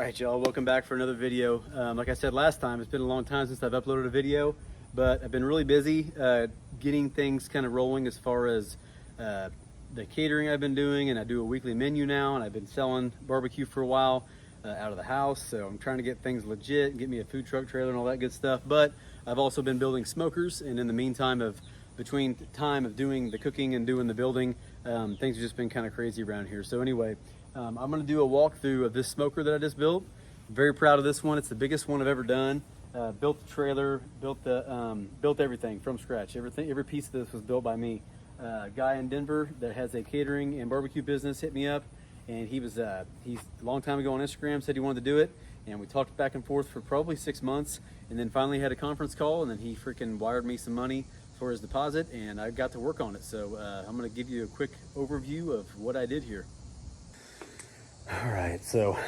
All right, y'all, welcome back for another video. Like I said last time, it's been a long time since I've uploaded a video, but I've been really busy getting things kind of rolling as far as the catering I've been doing, and I do a weekly menu now, and I've been selling barbecue for a while out of the house, so I'm trying to get things legit and get me a food truck trailer and all that good stuff. But I've also been building smokers, and in the meantime between time of doing the cooking and doing the building, things have just been kind of crazy around here. So anyway, I'm going to do a walkthrough of this smoker that I just built. I'm very proud of this one. It's the biggest one I've ever done. Built the trailer, built everything from scratch. Every piece of this was built by me. A guy in Denver that has a catering and barbecue business hit me up, and he's a long time ago on Instagram said he wanted to do it, and we talked back and forth for probably 6 months, and then finally had a conference call, and then he freaking wired me some money for his deposit, and I got to work on it. So I'm going to give you a quick overview of what I did here. All right, so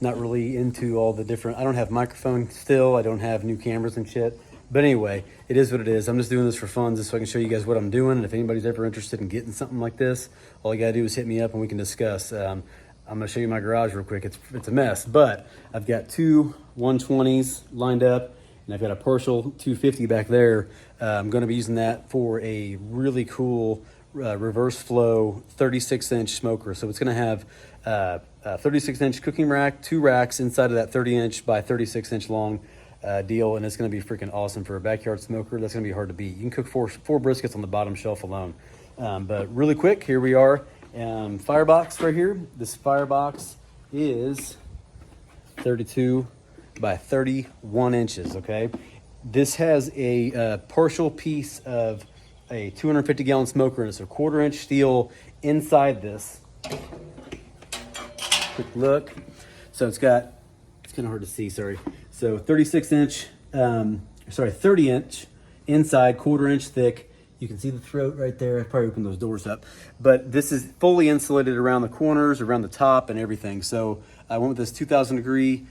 not really into all the different, I don't have microphone still, I don't have new cameras and shit, but anyway, it is what it is. I'm just doing this for fun, just so I can show you guys what I'm doing, and if anybody's ever interested in getting something like this, all you gotta do is hit me up and we can discuss. I'm gonna show you my garage real quick. It's a mess, but I've got two 120s lined up, and I've got a partial 250 back there. I'm gonna be using that for a really cool reverse flow 36-inch smoker. So it's gonna have a 36-inch cooking rack, 2 racks inside of that 30-inch by 36-inch long deal, and it's going to be freaking awesome for a backyard smoker. That's going to be hard to beat. You can cook four briskets on the bottom shelf alone. But really quick, here we are. Firebox right here. This Firebox is 32 by 31 inches, okay? This has a partial piece of a 250-gallon smoker, and it's a 1/4-inch steel inside this. Quick look. So it's kind of hard to see, sorry. So 30-inch inside, 1/4-inch thick. You can see the throat right there. I probably opened those doors up. But this is fully insulated around the corners, around the top, and everything. So I went with this 2,000-degree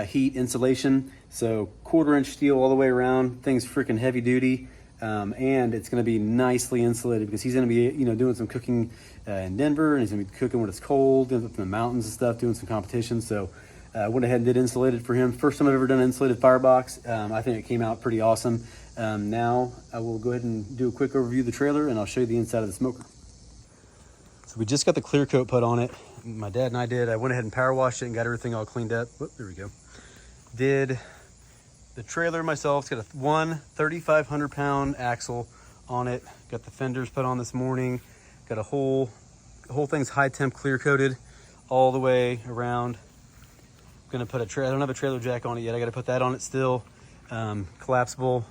heat insulation. So 1/4-inch steel all the way around. Thing's freaking heavy duty. And it's going to be nicely insulated because he's going to be, doing some cooking in Denver, and he's going to be cooking when it's cold, up in the mountains and stuff, doing some competition. So I went ahead and did insulated for him. First time I've ever done an insulated Firebox. I think it came out pretty awesome. Now I will go ahead and do a quick overview of the trailer, and I'll show you the inside of the smoker. So we just got the clear coat put on it. My dad and I did. I went ahead and power washed it and got everything all cleaned up. Whoop, there we go. Did the trailer myself. It's got a 3,500-pound axle on it. Got the fenders put on this morning. Got the whole thing's high temp clear coated all the way around. I'm gonna put I don't have a trailer jack on it yet. I got to put that on it still. Collapsible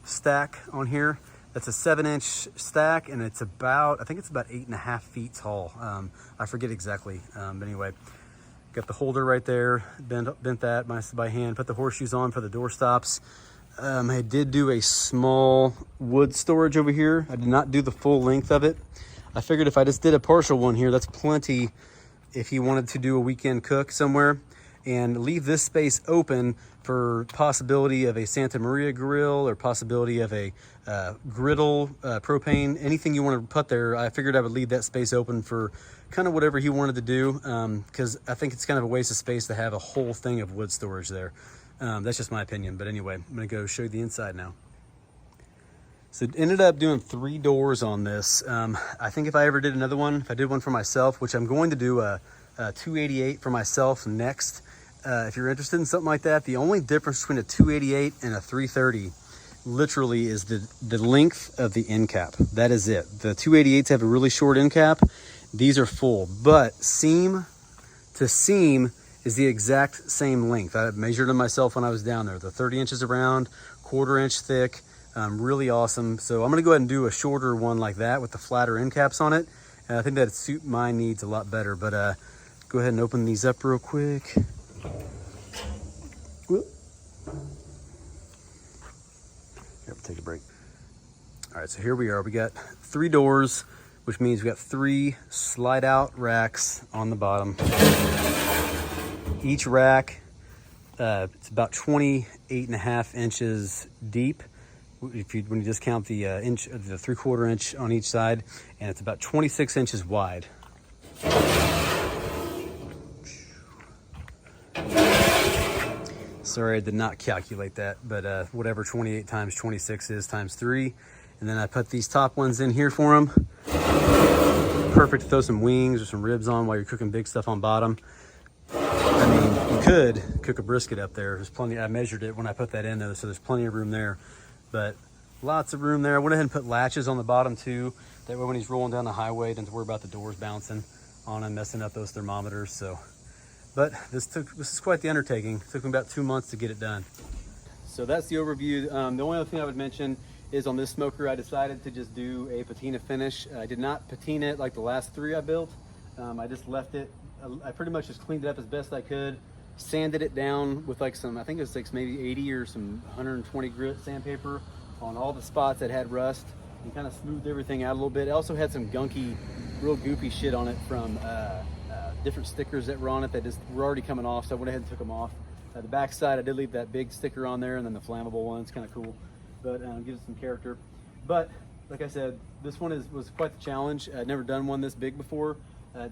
stack on here. That's a 7-inch stack, and it's about, I think it's about 8.5 feet tall. I forget exactly, but anyway. Got the holder right there, bent that by hand, put the horseshoes on for the door stops. I did do a small wood storage over here. I did not do the full length of it. I figured if I just did a partial one here, that's plenty if you wanted to do a weekend cook somewhere, and leave this space open for possibility of a Santa Maria grill or possibility of a griddle, propane, anything you want to put there. I figured I would leave that space open for kind of whatever he wanted to do, because I think it's kind of a waste of space to have a whole thing of wood storage there. That's just my opinion, but anyway, I'm gonna go show you the inside now. So it ended up doing 3 doors on this. I think if I ever did another one, if I did one for myself, which I'm going to do a 288 for myself next. If you're interested in something like that, the only difference between a 288 and a 330 literally is the length of the end cap. That is it. The 288s have a really short end cap. These are full, but seam to seam is the exact same length. I measured them myself when I was down there. The 30 inches around, 1/4-inch thick, really awesome. So I'm gonna go ahead and do a shorter one like that with the flatter end caps on it. And I think that'd suit my needs a lot better, but go ahead and open these up real quick. Whoop. Yep, take a break. All right, so here we are. We got 3 doors, which means we got 3 slide out racks on the bottom. Each rack, it's about 28.5 inches deep. When you just count the the 3/4 inch on each side, and it's about 26 inches wide. Sorry, I did not calculate that, but whatever 28 times 26 is times 3. And then I put these top ones in here for them. Perfect to throw some wings or some ribs on while you're cooking big stuff on bottom. I mean, you could cook a brisket up there. There's plenty. I measured it when I put that in there, so there's plenty of room there. But lots of room there. I went ahead and put latches on the bottom too. That way when he's rolling down the highway, doesn't have to worry about the doors bouncing on him, messing up those thermometers. So, but this is quite the undertaking. It took me about 2 months to get it done. So that's the overview. The only other thing I would mention is on this smoker, I decided to just do a patina finish. I did not patina it like the last 3 I built. I just left it. I pretty much just cleaned it up as best I could, sanded it down with like some, I think it was like maybe 80 or some 120 grit sandpaper on all the spots that had rust, and kind of smoothed everything out a little bit. It also had some gunky, real goopy shit on it from different stickers that were on it that just were already coming off, so I went ahead and took them off. The back side, I did leave that big sticker on there, and then the flammable one. It's kind of cool, but gives it some character. But like I said, this one was quite the challenge. I'd never done one this big before.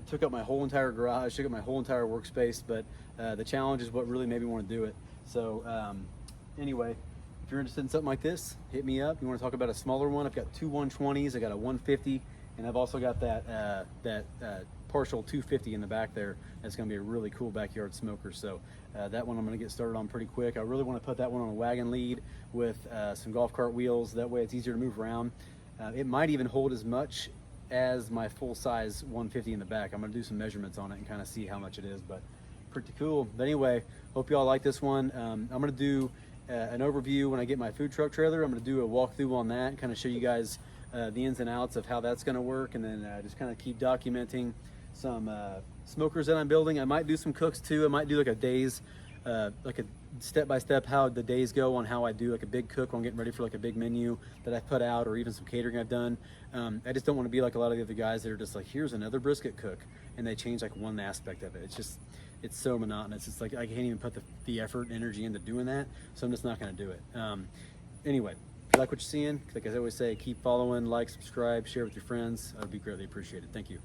Took up my whole entire garage, took up my whole entire workspace, but the challenge is what really made me want to do it. So anyway, if you're interested in something like this, hit me up. You want to talk about a smaller one? I've got 2 120s, I got a 150, and I've also got that partial 250 in the back there. That's going to be a really cool backyard smoker. So that one I'm going to get started on pretty quick. I really want to put that one on a wagon lead with some golf cart wheels. That way it's easier to move around. It might even hold as much as my full-size 150 in the back. I'm going to do some measurements on it and kind of see how much it is, but pretty cool. But anyway, hope you all like this one. I'm going to do an overview when I get my food truck trailer. I'm going to do a walkthrough on that and kind of show you guys the ins and outs of how that's going to work, and then just kind of keep documenting some smokers that I'm building. I might do some cooks too. I might do like a days, like a step-by-step how the days go on how I do like a big cook when I'm getting ready for like a big menu that I've put out, or even some catering I've done. I just don't want to be like a lot of the other guys that are just like, here's another brisket cook, and they change like one aspect of it. It's so monotonous. It's like I can't even put the effort and energy into doing that, so I'm just not going to do it. Anyway, if you like what you're seeing, like I always say, keep following, like, subscribe, share with your friends. That would be greatly appreciated. Thank you.